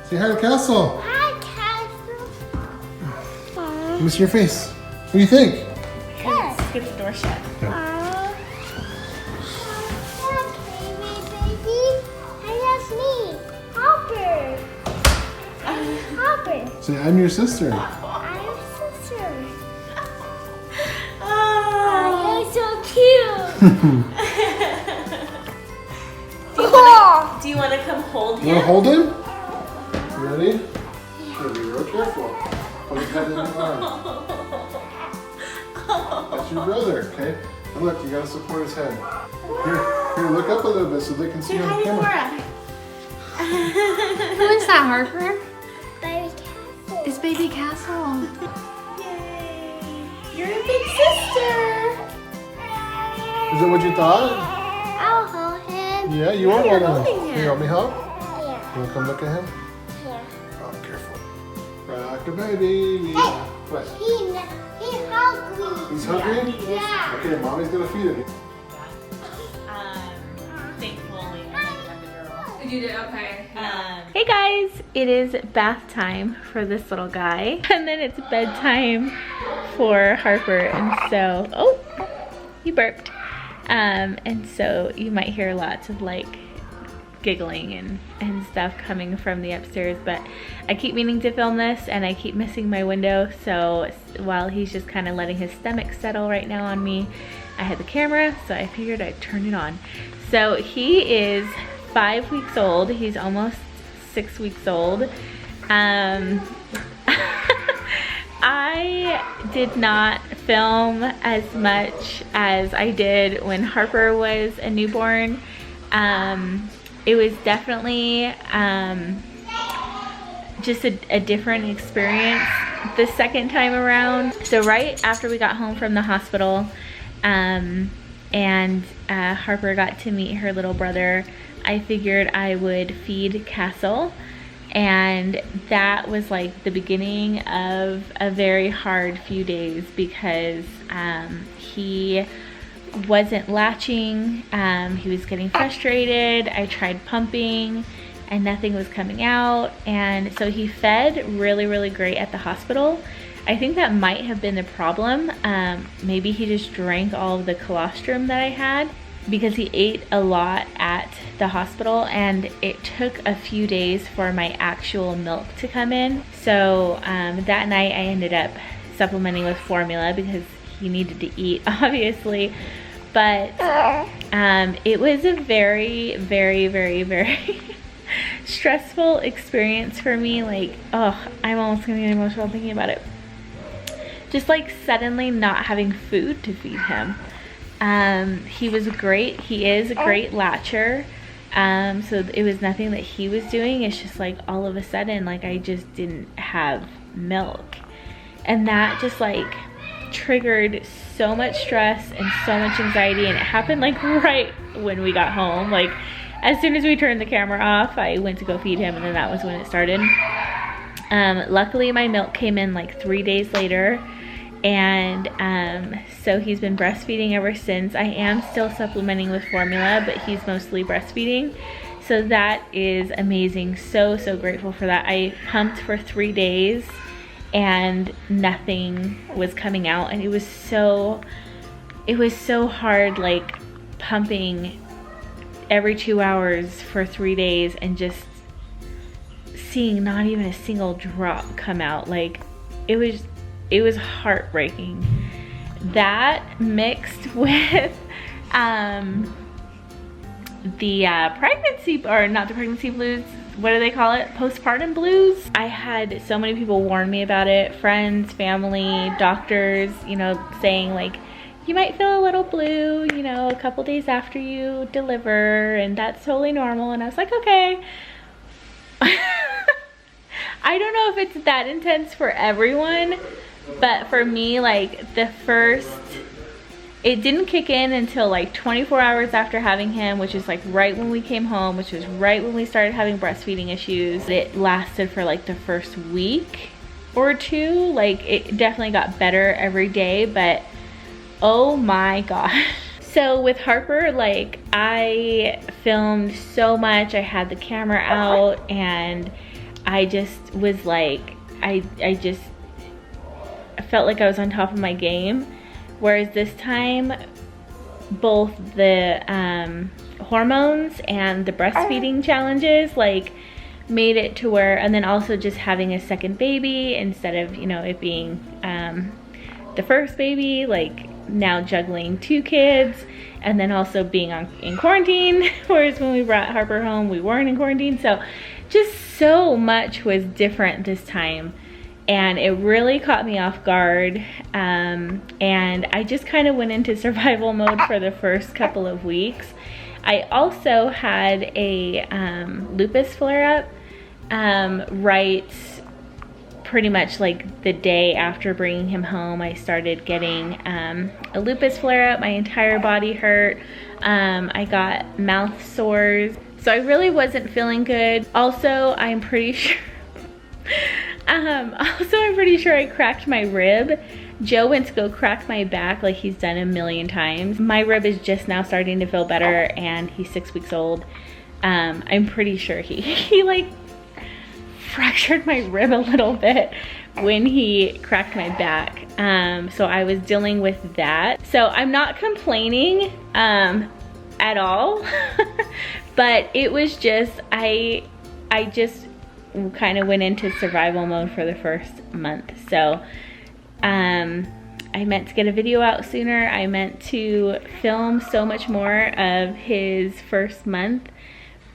Say hi to Castle. Hi, Castle. Let me see your face. What do you think? Good. Get the door shut. Baby. And that's me, Hopper. Hopper. Say, I'm your sister. I'm your sister. Oh, You're so cute. do you want to come hold You want to him? hold him? You ready? You gotta be real careful. Put his head in your arm. That's your brother, okay? And look, you gotta support his head. Here, look up a little bit so they can see Say you on hi the to camera. Cora. Who is that, Harper? Baby Castle. It's baby Castle. Yay! You're a big sister. Is that what you thought? I'll hold him. Yeah, you are You're holding holding him. him. You want me help? Yeah. You wanna come look at him? Yeah. Oh, careful. Rock the baby. What? He's hungry. He's hungry? Yeah. Okay, mommy's gonna feed him. Thankfully, I have a girl. You did okay. Hey guys, it is bath time for this little guy, and then it's bedtime for Harper, and so, oh, he burped. And so you might hear lots of like giggling and stuff coming from the upstairs, but I keep meaning to film this and I keep missing my window, so while he's just kind of letting his stomach settle right now on me, I had the camera, so I figured I'd turn it on. So he is 5 weeks old. He's almost 6 weeks old. I did not film as much as I did when Harper was a newborn. It was definitely just a different experience the second time around. So right after we got home from the hospital, and Harper got to meet her little brother, I figured I would feed Castle, and that was like the beginning of a very hard few days because he wasn't latching. He was getting frustrated. I tried pumping and nothing was coming out, and so he fed really great at the hospital. I think that might have been the problem. Maybe he just drank all of the colostrum that I had, because he ate a lot at the hospital, and it took a few days for my actual milk to come in. So that night I ended up supplementing with formula because he needed to eat, obviously. But it was a very stressful experience for me. Like, oh, I'm almost gonna get emotional thinking about it. Just like suddenly not having food to feed him. He was great. He is a great latcher. So it was nothing that he was doing. It's just like all of a sudden, like I just didn't have milk. And that just like triggered so much stress and so much anxiety. And it happened like right when we got home. Like as soon as we turned the camera off, I went to go feed him, and then that was when it started. Luckily my milk came in like 3 days later. And so he's been breastfeeding ever since. I am still supplementing with formula, but he's mostly breastfeeding, so that is amazing. So grateful for that. I pumped for 3 days and nothing was coming out, and it was so hard, like pumping every 2 hours for 3 days and just seeing not even a single drop come out. Like it was heartbreaking. That mixed with the pregnancy, or not the pregnancy blues, what do they call it? Postpartum blues. I had so many people warn me about it. Friends, family, doctors, you know, saying like, you might feel a little blue, you know, a couple days after you deliver, and that's totally normal. And I was like, okay. I don't know if it's that intense for everyone, but for me, like it didn't kick in until like 24 hours after having him, which is like right when we came home, which was right when we started having breastfeeding issues. It lasted for like the first week or two. Like it definitely got better every day, but oh my gosh. So with Harper, like I filmed so much. I had the camera out, and I just was like, I just felt like I was on top of my game. Whereas this time, both the hormones and the breastfeeding challenges like made it to where, and then also just having a second baby instead of, you know, it being the first baby, like now juggling 2 kids, and then also being in quarantine, whereas when we brought Harper home, we weren't in quarantine. So just so much was different this time. And it really caught me off guard. And I just kind of went into survival mode for the first couple of weeks. I also had a lupus flare-up right pretty much like the day after bringing him home. I started getting a lupus flare-up. My entire body hurt. I got mouth sores. So I really wasn't feeling good. Also, I'm pretty sure I cracked my rib. Joe went to go crack my back like he's done a million times. My rib is just now starting to feel better, and he's 6 weeks old. I'm pretty sure he like fractured my rib a little bit when he cracked my back. So I was dealing with that. So I'm not complaining at all, but it was just, I just kind of went into survival mode for the first month. So I meant to get a video out sooner. I meant to film so much more of his first month,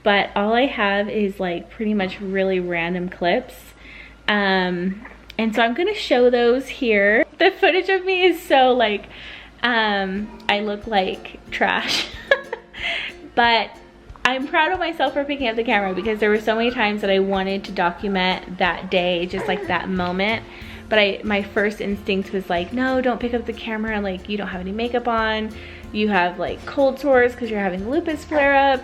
but all I have is like pretty much really random clips. And so I'm gonna show those here. The footage of me is so like, I look like trash, but I'm proud of myself for picking up the camera, because there were so many times that I wanted to document that day, just like that moment. But my first instinct was like, no, don't pick up the camera. Like, you don't have any makeup on. You have like cold sores because you're having lupus flare up.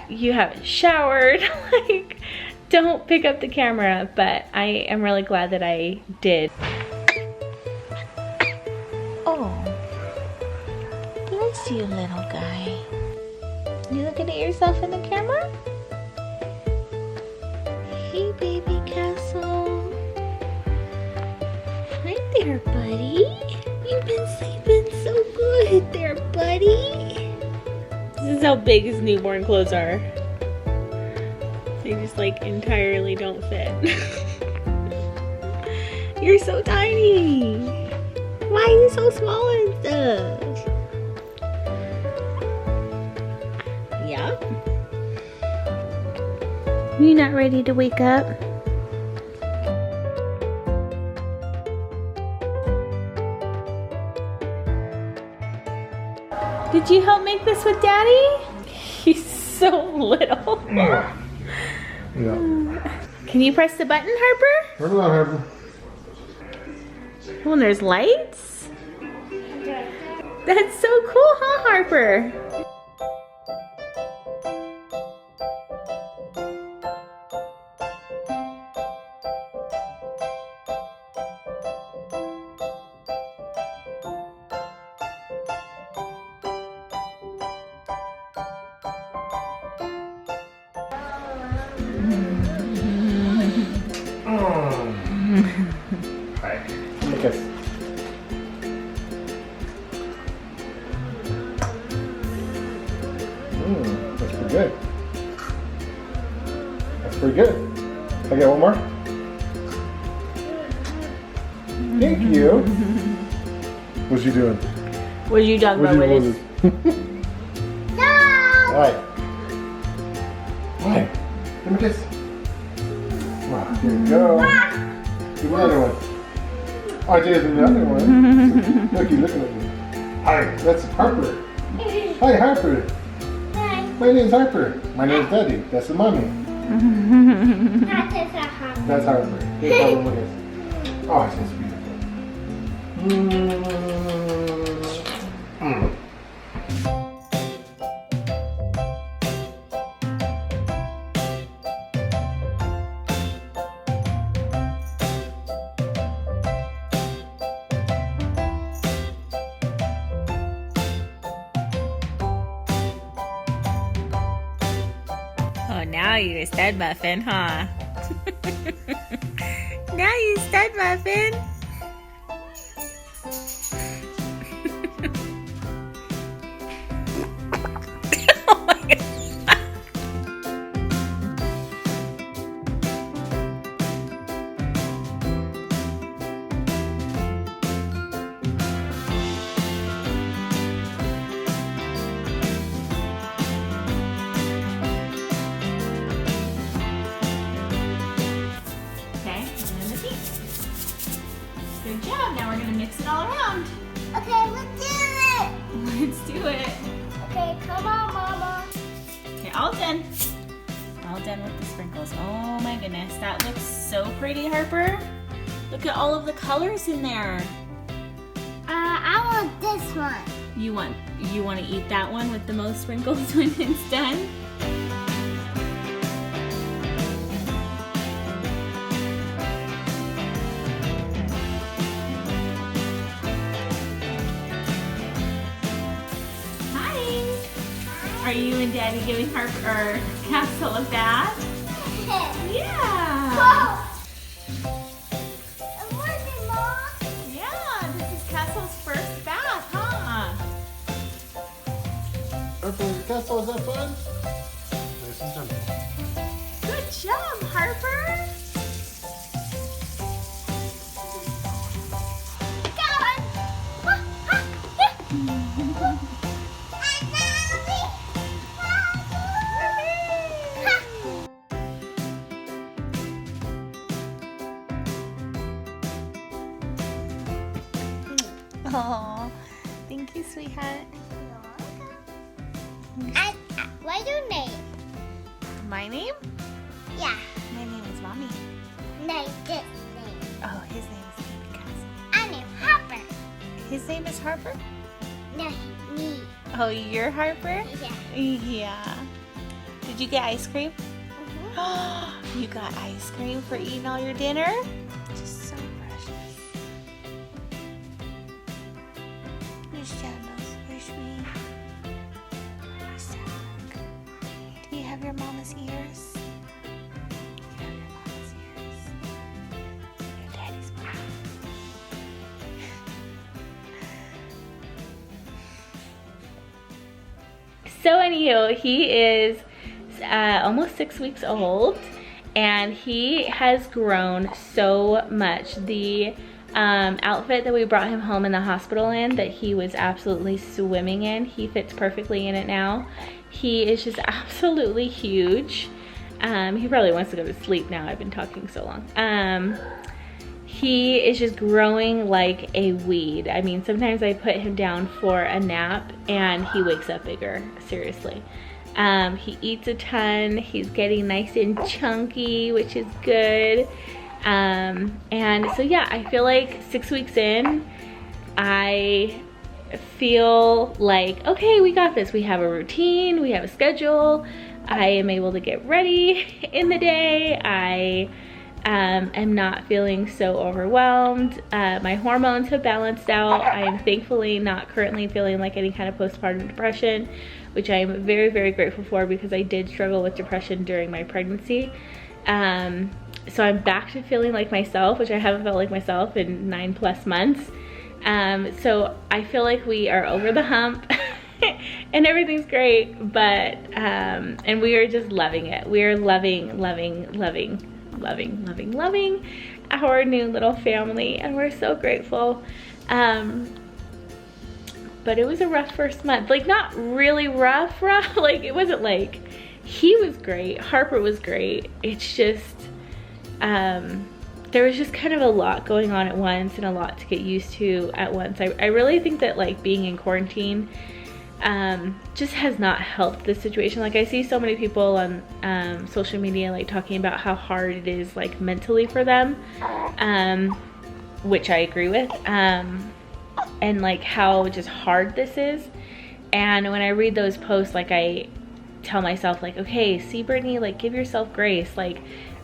You haven't showered. Like, don't pick up the camera. But I am really glad that I did. Oh, bless you, little guy. You looking at yourself in the camera? Hey, baby Castle. Hi there, buddy. You've been sleeping so good there, buddy. This is how big his newborn clothes are. They just like entirely don't fit. You're so tiny. Why are you so small and stuff? Yeah. You not ready to wake up? Did you help make this with Daddy? He's so little. Yeah. Can you press the button, Harper? Turn it on, Harper. Oh, and there's lights? That's so cool, huh, Harper? Hi. Kiss. That's pretty good. That's pretty good. Can I get one more? Thank you. What's you doing? What are you talking about with this? Why? Why? Let me kiss. Wow, here you go. Do another one. Oh, I did another one. Looky, looking at me. Hi, that's Harper. Hi, Harper. Hi. My name's Harper. My name's Daddy. That's the mommy. That's Harper. Here's Harper with us. Oh, it's just beautiful. Oh, now you're a stud muffin, huh? Now you stud muffin. Oh my God. Okay, and then the feet. Good job. Now we're gonna mix it all around. Okay, let's do it. Let's do it. Okay, come on, Mama. Okay, all done. All done with the sprinkles. Oh my goodness, that looks so pretty, Harper. Look at all of the colors in there. I want this one. You want to eat that one with the most sprinkles when it's done? Are you and Daddy giving Harper or Castle a bath? Yeah. Whoa. I'm working, Mom. Yeah, this is Castle's first bath, huh? Harper, Castle, is that fun? Nice and gentle. Good job, Harper. Oh, thank you, sweetheart. What's your name? My name? Yeah. My name is Mommy. No, this name. Oh, his name is Baby Castle. I name Harper. His name is Harper? No, me. Oh, you're Harper? Yeah. Yeah. Did you get ice cream? Mm-hmm. You got ice cream for eating all your dinner? Just so precious. Your sandals are sweet. Your sandals. Do you have your mama's ears? You have your mama's ears. Your daddy's mom. So anywho, he is almost 6 weeks old, and he has grown so much. The outfit that we brought him home in the hospital in, that he was absolutely swimming in, he fits perfectly in it now. He is just absolutely huge. He probably wants to go to sleep now. I've been talking so long. He is just growing like a weed. I mean, sometimes I put him down for a nap and he wakes up bigger, seriously. He eats a ton. He's getting nice and chunky, which is good. And so yeah, I feel like 6 weeks in, I feel like, okay, we got this. We have a routine, we have a schedule. I am able to get ready in the day. I am not feeling so overwhelmed. My hormones have balanced out. I am thankfully not currently feeling like any kind of postpartum depression, which I am very, very grateful for, because I did struggle with depression during my pregnancy. So I'm back to feeling like myself, which I haven't felt like myself in 9+ months. So I feel like we are over the hump and everything's great, but, and we are just loving it. We are loving our new little family, and we're so grateful. But it was a rough first month. Like, not really rough, like it wasn't like, he was great, Harper was great. It's just, there was just kind of a lot going on at once, and a lot to get used to at once. I really think that, like, being in quarantine just has not helped this situation. Like, I see so many people on social media, like, talking about how hard it is, like, mentally for them, which I agree with, and like how just hard this is. And when I read those posts, like, I tell myself, like, okay, see, Brittany, like, give yourself grace. Like,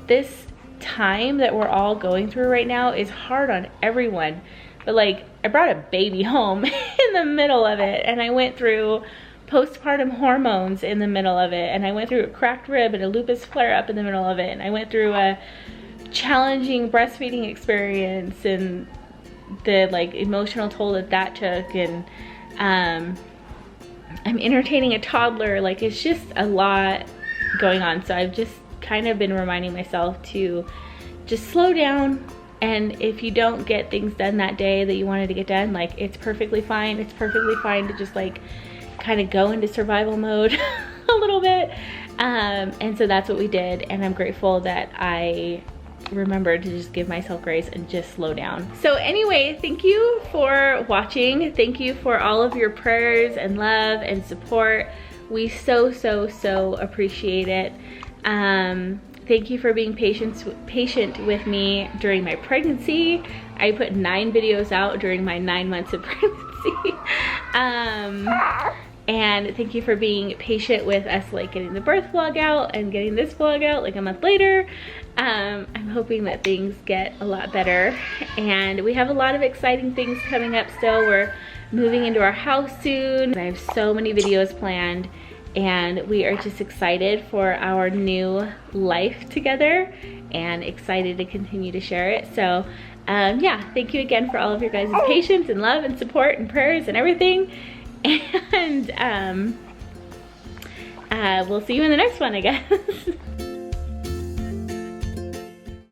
this time that we're all going through right now is hard on everyone. But, like, I brought a baby home in the middle of it, and I went through postpartum hormones in the middle of it, and I went through a cracked rib and a lupus flare up in the middle of it, and I went through a challenging breastfeeding experience and the like emotional toll that took, and I'm entertaining a toddler. Like, it's just a lot going on. So I've just kind of been reminding myself to just slow down, and if you don't get things done that day that you wanted to get done, like, it's perfectly fine. It's perfectly fine to just like kind of go into survival mode a little bit. And so that's what we did, and I'm grateful that I remembered to just give myself grace and just slow down. So anyway, thank you for watching. Thank you for all of your prayers and love and support. We so appreciate it. Thank you for being patient with me during my pregnancy. I put 9 videos out during my 9 months of pregnancy. And thank you for being patient with us, like getting the birth vlog out and getting this vlog out like a month later. I'm hoping that things get a lot better, and we have a lot of exciting things coming up still. We're moving into our house soon. I have so many videos planned, and we are just excited for our new life together and excited to continue to share it. So yeah, thank you again for all of your guys' patience and love and support and prayers and everything. And we'll see you in the next one, I guess.